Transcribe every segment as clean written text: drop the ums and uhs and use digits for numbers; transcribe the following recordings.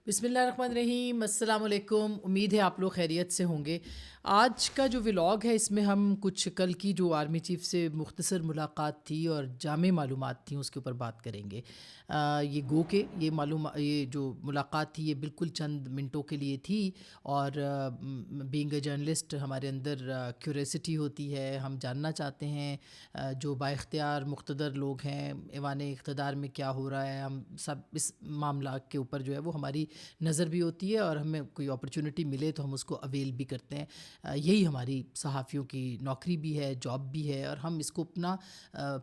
بسم اللہ الرحمن الرحیم، السلام علیکم۔ امید ہے آپ لوگ خیریت سے ہوں گے۔ آج کا جو ولاگ ہے اس میں ہم کچھ کل کی جو آرمی چیف سے مختصر ملاقات تھی اور جامع معلومات تھیں اس کے اوپر بات کریں گے۔ یہ گو کہ یہ جو ملاقات تھی یہ بالکل چند منٹوں کے لیے تھی، اور بینگ اے جرنلسٹ ہمارے اندر کیوریسٹی ہوتی ہے، ہم جاننا چاہتے ہیں جو با اختیار مقتدر لوگ ہیں ایوان اقتدار میں کیا ہو رہا ہے، ہم سب اس معاملات کے اوپر جو ہے وہ ہماری نظر بھی ہوتی ہے، اور ہمیں کوئی اپرچونٹی ملے تو ہم اس کو اویل بھی کرتے ہیں۔ یہی ہماری صحافیوں کی نوکری بھی ہے، جاب بھی ہے، اور ہم اس کو اپنا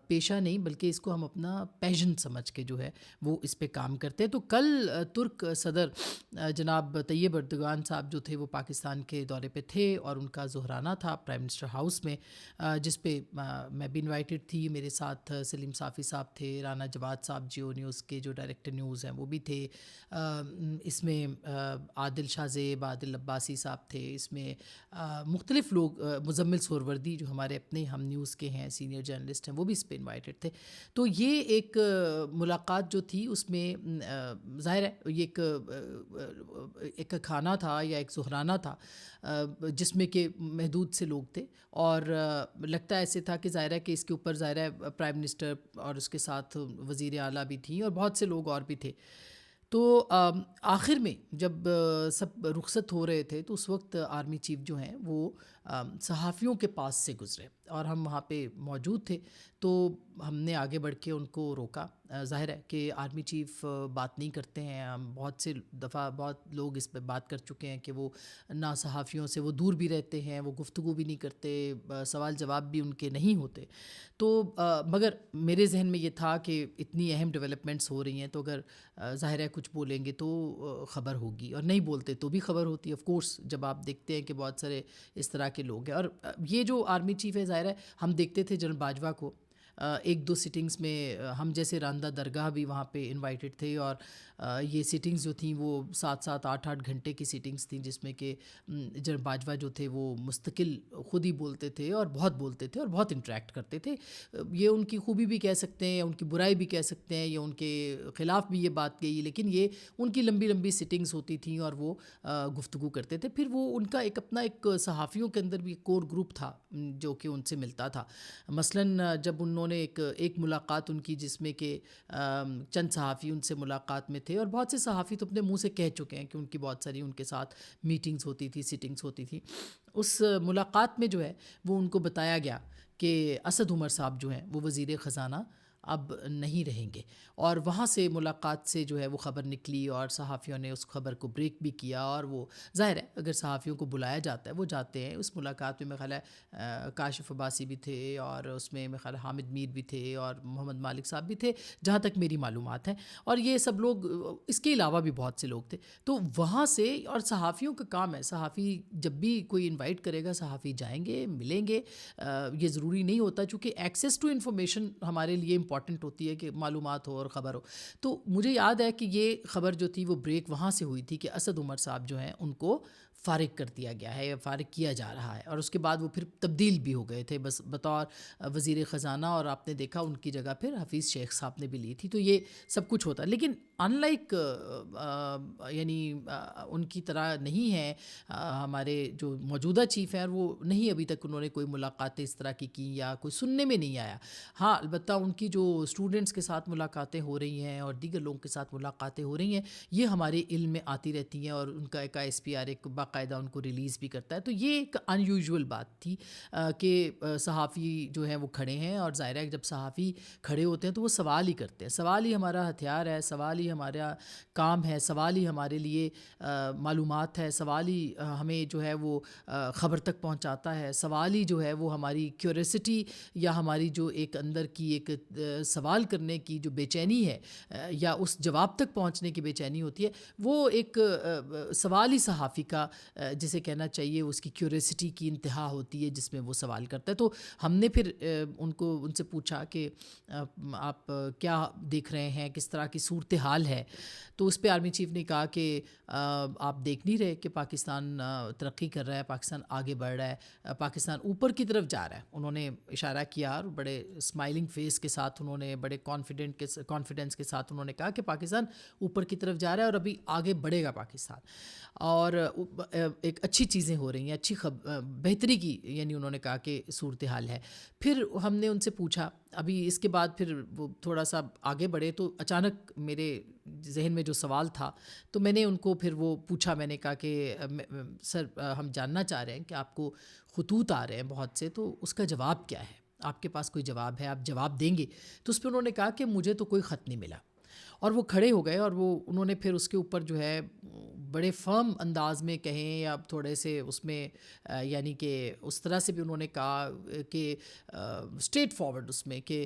پیشہ نہیں بلکہ اس کو ہم اپنا پیشن سمجھ کے جو ہے وہ اس پہ کام کرتے ہیں۔ تو کل ترک صدر جناب طیب اردگان صاحب جو تھے وہ پاکستان کے دورے پہ تھے، اور ان کا ظہرانہ تھا پرائم منسٹر ہاؤس میں، جس پہ میں بھی انوائٹڈ تھی۔ میرے ساتھ سلیم صافی صاحب تھے، رانا جواد صاحب جیو نیوز کے جو ڈائریکٹر نیوز ہیں وہ بھی تھے، اس میں عادل شاہ زیب، عادل عباسی صاحب تھے، اس میں مختلف لوگ، مزمل سہروردی جو ہمارے اپنے ہم نیوز کے ہیں، سینئر جرنلسٹ ہیں، وہ بھی اس پہ انوائٹڈ تھے۔ تو یہ ایک ملاقات جو تھی اس میں ظاہر ہے یہ ایک کھانا تھا یا ایک ظہرانہ تھا جس میں کہ محدود سے لوگ تھے، اور لگتا ایسے تھا کہ ظاہر ہے کہ اس کے اوپر ظاہر ہے پرائم منسٹر اور اس کے ساتھ وزیر اعلیٰ بھی تھیں اور بہت سے لوگ اور بھی تھے۔ تو آخر میں جب سب رخصت ہو رہے تھے تو اس وقت آرمی چیف جو ہیں وہ صحافیوں کے پاس سے گزرے، اور ہم وہاں پہ موجود تھے، تو ہم نے آگے بڑھ کے ان کو روکا۔ ظاہر ہے کہ آرمی چیف بات نہیں کرتے ہیں، ہم بہت سے دفعہ بہت لوگ اس پہ بات کر چکے ہیں کہ وہ نہ صحافیوں سے وہ دور بھی رہتے ہیں، وہ گفتگو بھی نہیں کرتے، سوال جواب بھی ان کے نہیں ہوتے۔ تو مگر میرے ذہن میں یہ تھا کہ اتنی اہم ڈیولپمنٹس ہو رہی ہیں تو اگر ظاہر ہے کچھ بولیں گے تو خبر ہوگی، اور نہیں بولتے تو بھی خبر ہوتی ہے آف کورس، جب آپ دیکھتے ہیں کہ بہت سارے اس طرح کے لوگ ہیں۔ اور یہ جو آرمی چیف ہے ظاہر ہے ہم دیکھتے تھے جنرل باجوہ کو ایک دو سٹنگز میں، ہم جیسے راندہ درگاہ بھی وہاں پہ انوائٹڈ تھے، اور یہ سٹنگز جو تھیں وہ 7-8 گھنٹے کی سٹنگز تھیں، جس میں کہ جنرل باجوہ جو تھے وہ مستقل خود ہی بولتے تھے اور بہت بولتے تھے اور بہت انٹریکٹ کرتے تھے۔ یہ ان کی خوبی بھی کہہ سکتے ہیں یا ان کی برائی بھی کہہ سکتے ہیں یا ان کے خلاف بھی یہ بات کہی، لیکن یہ ان کی لمبی لمبی سٹنگز ہوتی تھیں اور وہ گفتگو کرتے تھے۔ پھر وہ ان کا ایک اپنا ایک صحافیوں کے اندر بھی کور گروپ تھا جو کہ ان سے ملتا تھا۔ مثلاً جب انہوں نے ایک ملاقات ان کی جس میں کہ چند صحافی ان سے ملاقات میں تھے، اور بہت سے صحافی تو اپنے منہ سے کہہ چکے ہیں کہ ان کی بہت ساری ان کے ساتھ میٹنگز ہوتی تھی، سٹنگز ہوتی تھیں۔ اس ملاقات میں جو ہے وہ ان کو بتایا گیا کہ اسد عمر صاحب جو ہیں وہ وزیر خزانہ اب نہیں رہیں گے، اور وہاں سے ملاقات سے جو ہے وہ خبر نکلی، اور صحافیوں نے اس خبر کو بریک بھی کیا، اور وہ ظاہر ہے اگر صحافیوں کو بلایا جاتا ہے وہ جاتے ہیں۔ اس ملاقات میں میرا خیال ہے کاشف عباسی بھی تھے، اور اس میں میرا خیال ہے حامد میر بھی تھے، اور محمد مالک صاحب بھی تھے جہاں تک میری معلومات ہیں، اور یہ سب لوگ، اس کے علاوہ بھی بہت سے لوگ تھے۔ تو وہاں سے، اور صحافیوں کا کام ہے، صحافی جب بھی کوئی انوائٹ کرے گا صحافی جائیں گے، ملیں گے، یہ ضروری نہیں ہوتا، چونکہ ایکسیس ٹو انفارمیشن ہمارے لیے امپورٹنٹ ہوتی ہے کہ معلومات ہو اور خبر ہو۔ تو مجھے یاد ہے کہ یہ خبر جو تھی وہ بریک وہاں سے ہوئی تھی کہ اسد عمر صاحب جو ہیں ان کو فارغ کر دیا گیا ہے یا فارغ کیا جا رہا ہے، اور اس کے بعد وہ پھر تبدیل بھی ہو گئے تھے بس بطور وزیر خزانہ، اور آپ نے دیکھا ان کی جگہ پھر حفیظ شیخ صاحب نے بھی لی تھی۔ تو یہ سب کچھ ہوتا ہے، لیکن ان لائک یعنی ان کی طرح نہیں ہے ہمارے جو موجودہ چیف ہیں، وہ نہیں ابھی تک انہوں نے کوئی ملاقاتیں اس طرح کی یا کوئی سننے میں نہیں آیا۔ ہاں البتہ ان کی جو اسٹوڈنٹس کے ساتھ ملاقاتیں ہو رہی ہیں اور دیگر لوگوں کے ساتھ ملاقاتیں ہو رہی ہیں، یہ ہمارے علم میں آتی رہتی ہیں، اور ان کا ایک ISPR ایک باقاعدہ ان کو ریلیز بھی کرتا ہے۔ تو یہ ایک ان یوزول بات تھی کہ صحافی جو ہیں وہ کھڑے ہیں، اور ظاہر ہے جب صحافی کھڑے ہوتے ہیں تو وہ سوال ہی کرتے ہیں، سوال ہی ہمارا ہتھیار ہے، سوال ہی ہمارا کام ہے، سوال ہی ہمارے لیے معلومات ہے، سوال ہی ہمیں جو ہے وہ خبر تک پہنچاتا ہے، سوال ہی جو ہے وہ ہماری کیوریسٹی یا ہماری جو ایک اندر کی ایک سوال کرنے کی جو بے چینی ہے یا اس جواب تک پہنچنے کی بے چینی ہوتی ہے، وہ ایک سوال ہی صحافی کا جسے کہنا چاہیے اس کی کیوریسٹی کی انتہا ہوتی ہے جس میں وہ سوال کرتا ہے. تو ہم نے پھر ان سے پوچھا کہ آپ کیا دیکھ رہے ہیں, کس طرح کی صورتحال ہے. تو اس پہ آرمی چیف نے کہا کہ آپ دیکھ نہیں رہے کہ پاکستان ترقی کر رہا ہے, پاکستان آگے بڑھ رہا ہے, پاکستان اوپر کی طرف جا رہا ہے. انہوں نے اشارہ کیا اور بڑے اسمائلنگ فیس کے ساتھ انہوں نے بڑے کانفیڈنس کے ساتھ انہوں نے کہا کہ پاکستان اوپر کی طرف جا رہا ہے اور ابھی آگے بڑھے گا پاکستان, اور ایک اچھی چیزیں ہو رہی ہیں, اچھی بہتری کی یعنی انہوں نے کہا کہ صورتحال ہے. پھر ہم نے ان سے پوچھا, ابھی اس کے بعد پھر وہ تھوڑا سا آگے بڑھے تو اچانک میرے ذہن میں جو سوال تھا تو میں نے ان کو پھر وہ پوچھا. میں نے کہا کہ سر ہم جاننا چاہ رہے ہیں کہ آپ کو خطوط آ رہے ہیں بہت سے, تو اس کا جواب کیا ہے, آپ کے پاس کوئی جواب ہے, آپ جواب دیں گے؟ تو اس پہ انہوں نے کہا کہ مجھے تو کوئی خط نہیں ملا. اور وہ کھڑے ہو گئے اور انہوں نے پھر اس کے اوپر جو ہے بڑے فرم انداز میں کہیں یا تھوڑے سے اس میں یعنی کہ اس طرح سے بھی انہوں نے کہا کہ اسٹریٹ فارورڈ اس میں کہ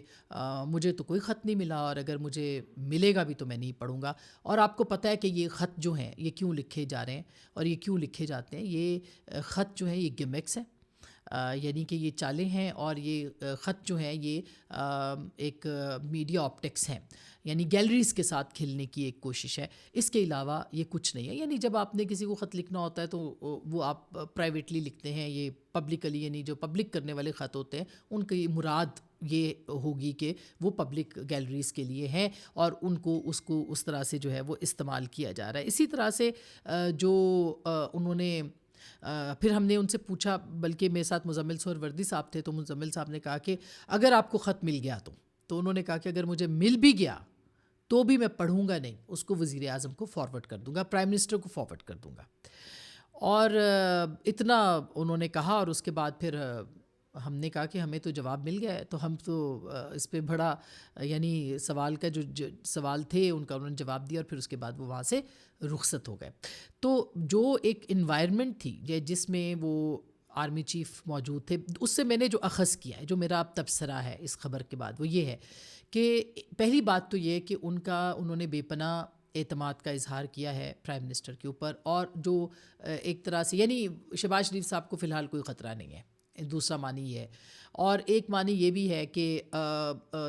مجھے تو کوئی خط نہیں ملا, اور اگر مجھے ملے گا بھی تو میں نہیں پڑھوں گا. اور آپ کو پتہ ہے کہ یہ خط جو ہیں یہ کیوں لکھے جا رہے ہیں اور یہ کیوں لکھے جاتے ہیں. یہ خط جو ہیں یہ گمکس ہیں, یعنی کہ یہ چالیں ہیں, اور یہ خط جو ہیں یہ ایک میڈیا آپٹکس ہیں, یعنی گیلریز کے ساتھ کھلنے کی ایک کوشش ہے. اس کے علاوہ یہ کچھ نہیں ہے. یعنی جب آپ نے کسی کو خط لکھنا ہوتا ہے تو وہ آپ پرائیویٹلی لکھتے ہیں, یہ پبلکلی یعنی جو پبلک کرنے والے خط ہوتے ہیں ان کی مراد یہ ہوگی کہ وہ پبلک گیلریز کے لیے ہیں اور اس کو اس طرح سے جو ہے وہ استعمال کیا جا رہا ہے. اسی طرح سے جو انہوں نے پھر ہم نے ان سے پوچھا, بلکہ میرے ساتھ مزمل سور وردی صاحب تھے, تو مزمل صاحب نے کہا کہ اگر آپ کو خط مل گیا تو انہوں نے کہا کہ اگر مجھے مل بھی گیا تو بھی میں پڑھوں گا نہیں, اس کو وزیر اعظم کو فارورڈ کر دوں گا, پرائم منسٹر کو فارورڈ کر دوں گا. اور اتنا انہوں نے کہا, اور اس کے بعد پھر ہم نے کہا کہ ہمیں تو جواب مل گیا ہے, تو ہم تو اس پہ بڑا یعنی سوال کا جو سوال تھے ان کا انہوں نے جواب دیا, اور پھر اس کے بعد وہ وہاں سے رخصت ہو گئے. تو جو ایک انوائرمنٹ تھی جس میں وہ آرمی چیف موجود تھے, اس سے میں نے جو اخذ کیا ہے, جو میرا اب تبصرہ ہے اس خبر کے بعد, وہ یہ ہے کہ پہلی بات تو یہ کہ انہوں نے بے پناہ اعتماد کا اظہار کیا ہے پرائم منسٹر کے اوپر, اور جو ایک طرح سے یعنی شہباز شریف صاحب کو فی الحال کوئی خطرہ نہیں ہے, دوسرا معنی یہ ہے. اور ایک معنی یہ بھی ہے کہ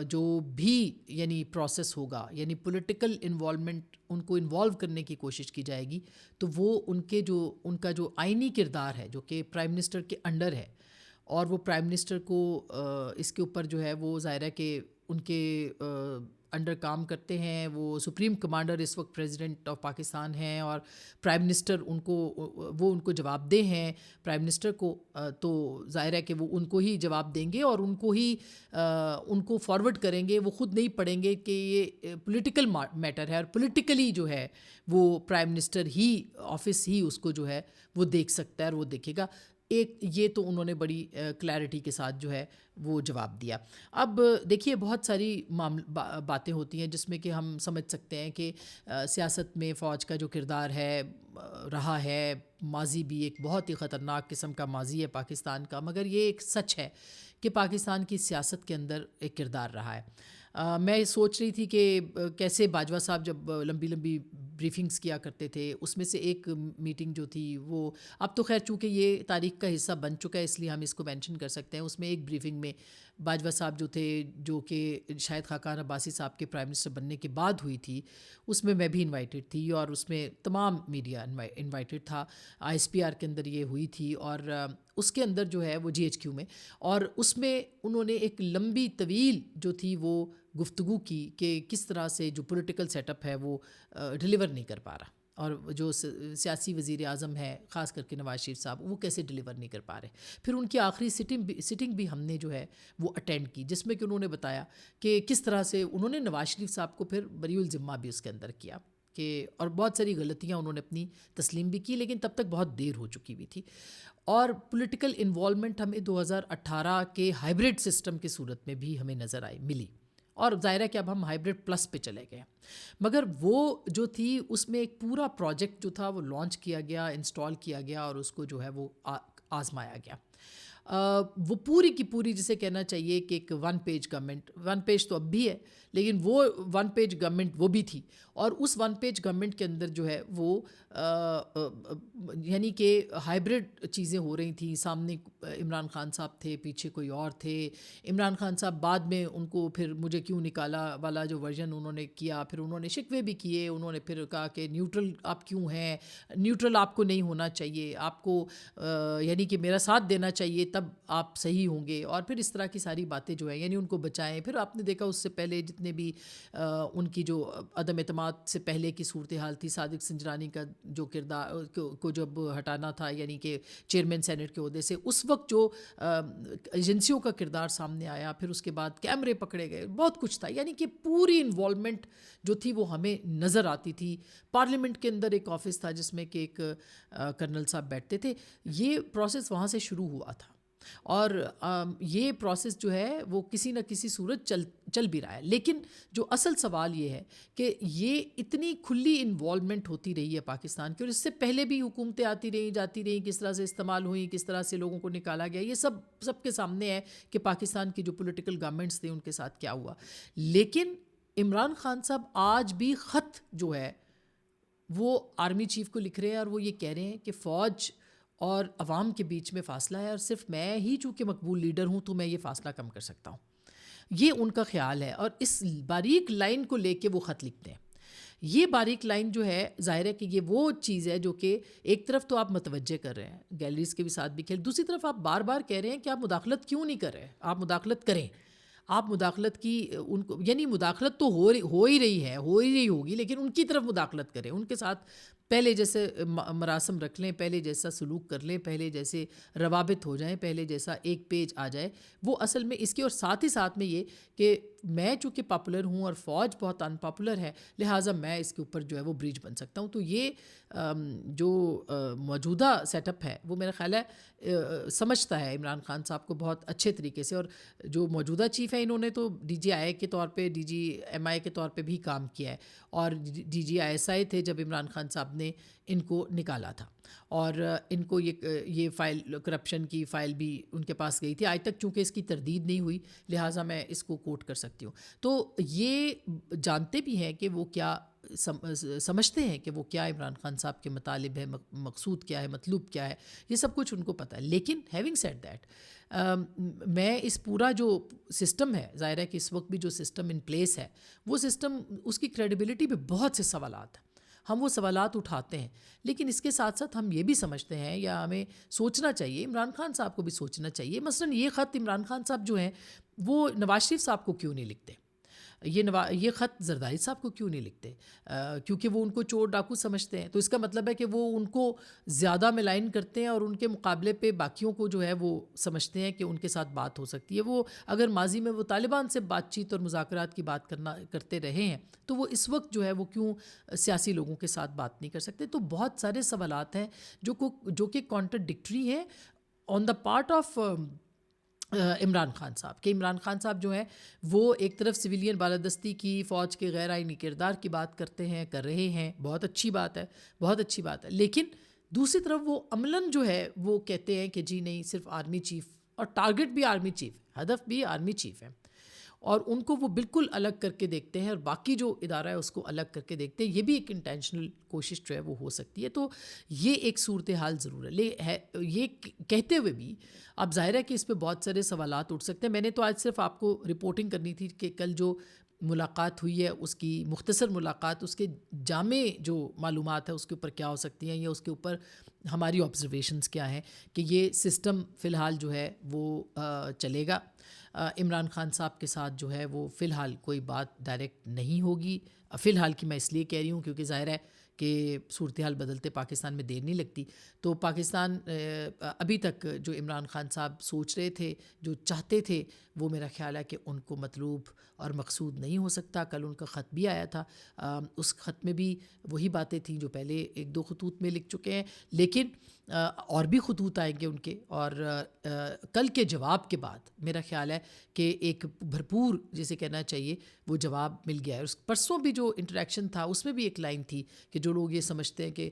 جو بھی یعنی پروسیس ہوگا, یعنی پولیٹیکل انوالومنٹ ان کو انوالو کرنے کی کوشش کی جائے گی, تو وہ ان کا جو آئینی کردار ہے جو کہ پرائم منسٹر کے انڈر ہے, اور وہ پرائم منسٹر کو اس کے اوپر جو ہے وہ ظاہر ہے کہ ان کے انڈر کام کرتے ہیں. وہ سپریم کمانڈر اس وقت پریزیڈنٹ آف پاکستان ہیں, اور پرائم منسٹر ان کو جواب دہ ہیں پرائم منسٹر کو, تو ظاہر ہے کہ وہ ان کو ہی جواب دیں گے اور ان کو فارورڈ کریں گے. وہ خود نہیں پڑھیں گے کہ یہ پولیٹیکل میٹر ہے, اور پولیٹیکلی جو ہے وہ پرائم منسٹر ہی آفس ہی اس کو جو ہے وہ دیکھ سکتا ہے اور وہ دیکھے گا. یہ تو انہوں نے بڑی کلیئرٹی کے ساتھ جو ہے وہ جواب دیا. اب دیکھیے بہت ساری باتیں ہوتی ہیں جس میں کہ ہم سمجھ سکتے ہیں کہ سیاست میں فوج کا جو کردار ہے رہا ہے, ماضی بھی ایک بہت ہی خطرناک قسم کا ماضی ہے پاکستان کا, مگر یہ ایک سچ ہے کہ پاکستان کی سیاست کے اندر ایک کردار رہا ہے. میں سوچ رہی تھی کہ کیسے باجوہ صاحب جب لمبی لمبی بریفنگز کیا کرتے تھے, اس میں سے ایک میٹنگ جو تھی وہ اب تو خیر چونکہ یہ تاریخ کا حصہ بن چکا ہے اس لیے ہم اس کو مینشن کر سکتے ہیں. اس میں ایک بریفنگ میں باجوہ صاحب جو تھے, جو کہ شاہد خاقان عباسی صاحب کے پرائم منسٹر بننے کے بعد ہوئی تھی, اس میں میں بھی انوائٹڈ تھی, اور اس میں تمام میڈیا انوائٹڈ تھا. ISPR کے اندر یہ ہوئی تھی, اور اس کے اندر جو ہے وہ GHQ میں, اور اس میں انہوں نے ایک لمبی طویل جو تھی وہ گفتگو کی کہ کس طرح سے جو پولیٹیکل سیٹ اپ ہے وہ ڈیلیور نہیں کر پا رہا, اور جو سیاسی وزیر اعظم ہے خاص کر کے نواز شریف صاحب, وہ کیسے ڈیلیور نہیں کر پا رہے. پھر ان کی آخری سٹنگ بھی ہم نے جو ہے وہ اٹینڈ کی, جس میں کہ انہوں نے بتایا کہ کس طرح سے انہوں نے نواز شریف صاحب کو پھر بری الذمہ بھی اس کے اندر کیا کہ, اور بہت ساری غلطیاں انہوں نے اپنی تسلیم بھی کی, لیکن تب تک بہت دیر ہو چکی ہوئی تھی. اور پولیٹیکل انوالومنٹ ہمیں 2018 کے ہائبرڈ سسٹم کی صورت میں بھی ہمیں نظر ملی, اور ظاہر ہے کہ اب ہم ہائبرڈ پلس پہ چلے گئے. مگر وہ جو تھی اس میں ایک پورا پروجیکٹ جو تھا وہ لانچ کیا گیا, انسٹال کیا گیا, اور اس کو جو ہے وہ آزمایا گیا. وہ پوری کی پوری جسے کہنا چاہیے کہ ایک one page government, one page تو اب بھی ہے لیکن وہ ون پیج گورنمنٹ وہ بھی تھی, اور اس ون پیج گورنمنٹ کے اندر جو ہے وہ یعنی کہ ہائبرڈ چیزیں ہو رہی تھیں. سامنے عمران خان صاحب تھے, پیچھے کوئی اور تھے. عمران خان صاحب بعد میں ان کو پھر مجھے کیوں نکالا والا جو ورژن انہوں نے کیا, پھر انہوں نے شکوے بھی کیے, انہوں نے پھر کہا کہ نیوٹرل آپ کیوں ہیں, نیوٹرل آپ کو نہیں ہونا چاہیے, آپ کو یعنی کہ میرا ساتھ دینا چاہیے تب آپ صحیح ہوں گے, اور پھر اس طرح کی ساری باتیں جو ہیں یعنی ان کو بچائیں. پھر آپ نے دیکھا اس سے پہلے جتنے بھی ان کی جو عدم اعتماد سے پہلے کی صورتحال تھی, صادق سنجرانی کا جو کردار کو جب ہٹانا تھا یعنی کہ چیئرمین سینٹ کے عہدے سے, اس وقت جو ایجنسیوں کا کردار سامنے آیا, پھر اس کے بعد کیمرے پکڑے گئے, بہت کچھ تھا. یعنی کہ پوری انوالومنٹ جو تھی وہ ہمیں نظر آتی تھی. پارلیمنٹ کے اندر ایک آفس تھا جس میں کہ ایک کرنل صاحب بیٹھتے تھے. یہ پروسیس وہاں سے شروع ہوا تھا, اور یہ پروسیس جو ہے وہ کسی نہ کسی صورت چل بھی رہا ہے. لیکن جو اصل سوال یہ ہے کہ یہ اتنی کھلی انوالومنٹ ہوتی رہی ہے پاکستان کی, اور اس سے پہلے بھی حکومتیں آتی رہیں جاتی رہیں, کس طرح سے استعمال ہوئیں, کس طرح سے لوگوں کو نکالا گیا, یہ سب کے سامنے ہے کہ پاکستان کی جو پولیٹیکل گورنمنٹس تھے ان کے ساتھ کیا ہوا. لیکن عمران خان صاحب آج بھی خط جو ہے وہ آرمی چیف کو لکھ رہے ہیں, اور وہ یہ کہہ رہے ہیں کہ فوج اور عوام کے بیچ میں فاصلہ ہے, اور صرف میں ہی چونکہ مقبول لیڈر ہوں تو میں یہ فاصلہ کم کر سکتا ہوں. یہ ان کا خیال ہے, اور اس باریک لائن کو لے کے وہ خط لکھتے ہیں. یہ باریک لائن جو ہے ظاہر ہے کہ یہ وہ چیز ہے جو کہ ایک طرف تو آپ متوجہ کر رہے ہیں, گیلریز کے بھی ساتھ بھی کھیل, دوسری طرف آپ بار بار کہہ رہے ہیں کہ آپ مداخلت کیوں نہیں کر رہے, آپ مداخلت کریں. آپ مداخلت کی ان کو یعنی مداخلت تو ہو ہی رہی ہوگی, لیکن ان کی طرف مداخلت کریں, ان کے ساتھ پہلے جیسے مراسم رکھ لیں, پہلے جیسا سلوک کر لیں, پہلے جیسے روابط ہو جائیں, پہلے جیسا ایک پیج آ جائے. وہ اصل میں اس کے, اور ساتھ ہی ساتھ میں یہ کہ میں چونکہ پاپولر ہوں اور فوج بہت ان پاپولر ہے, لہٰذا میں اس کے اوپر جو ہے وہ بریج بن سکتا ہوں. تو یہ جو موجودہ سیٹ اپ ہے وہ میرا خیال ہے سمجھتا ہے عمران خان صاحب کو بہت اچھے طریقے سے. اور جو موجودہ چیف ہے انہوں نے تو ڈی جی آئی کے طور پہ, ڈی جی ایم آئی کے طور پہ بھی کام کیا ہے, اور D G I S I تھے جب عمران خان صاحب نے ان کو نکالا تھا, اور ان کو یہ فائل کرپشن کی فائل بھی ان کے پاس گئی تھی. آج تک چونکہ اس کی تردید نہیں ہوئی لہٰذا میں اس کو کوٹ کر سکتی ہوں. تو یہ جانتے بھی ہیں کہ وہ کیا سمجھتے ہیں کہ وہ کیا عمران خان صاحب کے مطالب ہے, مقصود کیا ہے, مطلوب کیا ہے, یہ سب کچھ ان کو پتہ ہے. لیکن ہیونگ سیڈ دیٹ میں اس پورا جو سسٹم ہے, ظاہر ہے کہ اس وقت بھی جو سسٹم ان پلیس ہے وہ سسٹم, اس کی کریڈیبلٹی پہ بہت سے سوالات ہیں. ہم وہ سوالات اٹھاتے ہیں, لیکن اس کے ساتھ ساتھ ہم یہ بھی سمجھتے ہیں, یا ہمیں سوچنا چاہیے, عمران خان صاحب کو بھی سوچنا چاہیے. مثلاً یہ خط عمران خان صاحب جو ہیں وہ نواز شریف صاحب کو کیوں نہیں لکھتے, یہ خط زرداری صاحب کو کیوں نہیں لکھتے, کیونکہ وہ ان کو چور ڈاکو سمجھتے ہیں. تو اس کا مطلب ہے کہ وہ ان کو زیادہ ملائن کرتے ہیں, اور ان کے مقابلے پہ باقیوں کو جو ہے وہ سمجھتے ہیں کہ ان کے ساتھ بات ہو سکتی ہے. وہ اگر ماضی میں وہ طالبان سے بات چیت اور مذاکرات کی بات کرتے رہے ہیں تو وہ اس وقت جو ہے وہ کیوں سیاسی لوگوں کے ساتھ بات نہیں کر سکتے. تو بہت سارے سوالات ہیں جو کہ کانٹرڈکٹری ہیں on the part of Imran Khan صاحب, کہ عمران خان صاحب جو ہیں وہ ایک طرف سویلین بالادستی کی, فوج کے غیر آئینی کردار کی بات کرتے ہیں, کر رہے ہیں, بہت اچھی بات ہے, بہت اچھی بات ہے. لیکن دوسری طرف وہ عملاً جو ہے وہ کہتے ہیں کہ جی نہیں, صرف آرمی چیف, اور ٹارگٹ بھی آرمی چیف, ہدف بھی آرمی چیف ہے, اور ان کو وہ بالکل الگ کر کے دیکھتے ہیں, اور باقی جو ادارہ ہے اس کو الگ کر کے دیکھتے ہیں. یہ بھی ایک انٹینشنل کوشش جو ہے وہ ہو سکتی ہے. تو یہ ایک صورتحال ضرور ہے. یہ کہتے ہوئے بھی اب ظاہر ہے کہ اس پہ بہت سارے سوالات اٹھ سکتے ہیں. میں نے تو آج صرف آپ کو رپورٹنگ کرنی تھی کہ کل جو ملاقات ہوئی ہے, اس کی مختصر ملاقات, اس کے جامع جو معلومات ہے اس کے اوپر کیا ہو سکتی ہیں, یا اس کے اوپر ہماری آبزرویشنز کیا ہیں, کہ یہ سسٹم فی الحال جو ہے وہ چلے گا. عمران خان صاحب کے ساتھ جو ہے وہ فی الحال کوئی بات ڈائریکٹ نہیں ہوگی. فی الحال کی میں اس لیے کہہ رہی ہوں کیونکہ ظاہر ہے کہ صورتحال بدلتے پاکستان میں دیر نہیں لگتی. تو پاکستان ابھی تک جو عمران خان صاحب سوچ رہے تھے, جو چاہتے تھے, وہ میرا خیال ہے کہ ان کو مطلوب اور مقصود نہیں ہو سکتا. کل ان کا خط بھی آیا تھا, اس خط میں بھی وہی باتیں تھیں جو پہلے ایک دو خطوط میں لکھ چکے ہیں, لیکن اور بھی خطوط آئیں گے ان کے. اور کل کے جواب کے بعد میرا خیال ہے کہ ایک بھرپور, جسے کہنا چاہیے, وہ جواب مل گیا ہے. اس پرسوں بھی جو انٹریکشن تھا اس میں بھی ایک لائن تھی کہ جو لوگ یہ سمجھتے ہیں کہ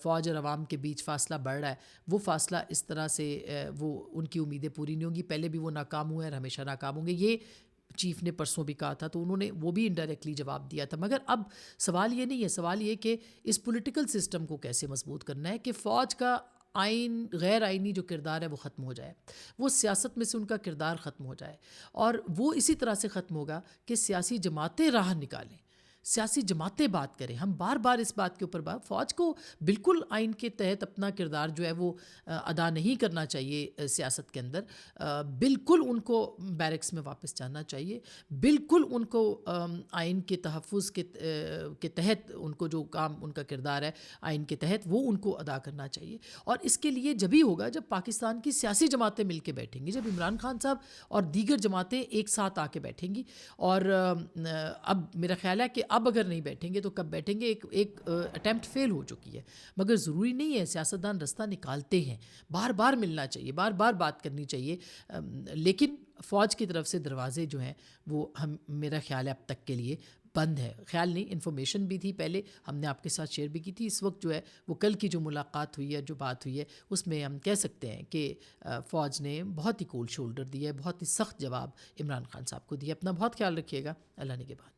فوج اور عوام کے بیچ فاصلہ بڑھ رہا ہے, وہ فاصلہ اس طرح سے وہ ان کی امیدیں پوری نہیں ہوں گی. پہلے بھی وہ ناکام ہوئے اور ہمیشہ ناکام ہوں گے. یہ چیف نے پرسوں بھی کہا تھا، تو انہوں نے وہ بھی انڈائریکٹلی جواب دیا تھا. مگر اب سوال یہ نہیں ہے، سوال یہ کہ اس پولیٹیکل سسٹم کو کیسے مضبوط کرنا ہے کہ فوج کا غیر آئینی جو کردار ہے وہ ختم ہو جائے، وہ سیاست میں سے ان کا کردار ختم ہو جائے. اور وہ اسی طرح سے ختم ہوگا کہ سیاسی جماعتیں راہ نکالیں، سیاسی جماعتیں بات کریں. ہم بار بار اس بات کے اوپر فوج کو بالکل آئین کے تحت اپنا کردار جو ہے وہ ادا نہیں کرنا چاہیے سیاست کے اندر. بالکل ان کو بیرکس میں واپس جانا چاہیے، بالکل ان کو آئین کے تحفظ کے تحت ان کو جو کام ان کا کردار ہے آئین کے تحت وہ ان کو ادا کرنا چاہیے. اور اس کے لیے جبھی ہوگا جب پاکستان کی سیاسی جماعتیں مل کے بیٹھیں گی، جب عمران خان صاحب اور دیگر جماعتیں ایک ساتھ آ کے بیٹھیں گی. اور اب میرا خیال ہے کہ اب اگر نہیں بیٹھیں گے تو کب بیٹھیں گے؟ ایک اٹیمپٹ فیل ہو چکی ہے. مگر ضروری نہیں ہے، سیاستدان رستہ نکالتے ہیں، بار بار ملنا چاہیے، بار بار بات کرنی چاہیے. لیکن فوج کی طرف سے دروازے جو ہیں وہ میرا خیال ہے اب تک کے لیے بند ہے. خیال نہیں، انفارمیشن بھی تھی پہلے، ہم نے آپ کے ساتھ شیئر بھی کی تھی. اس وقت جو ہے وہ کل کی جو ملاقات ہوئی ہے، جو بات ہوئی ہے، اس میں ہم کہہ سکتے ہیں کہ فوج نے بہت ہی کول شولڈر دیا ہے، بہت ہی سخت جواب عمران خان صاحب کو دیا. اپنا بہت خیال رکھیے گا. اللہ نگہبان.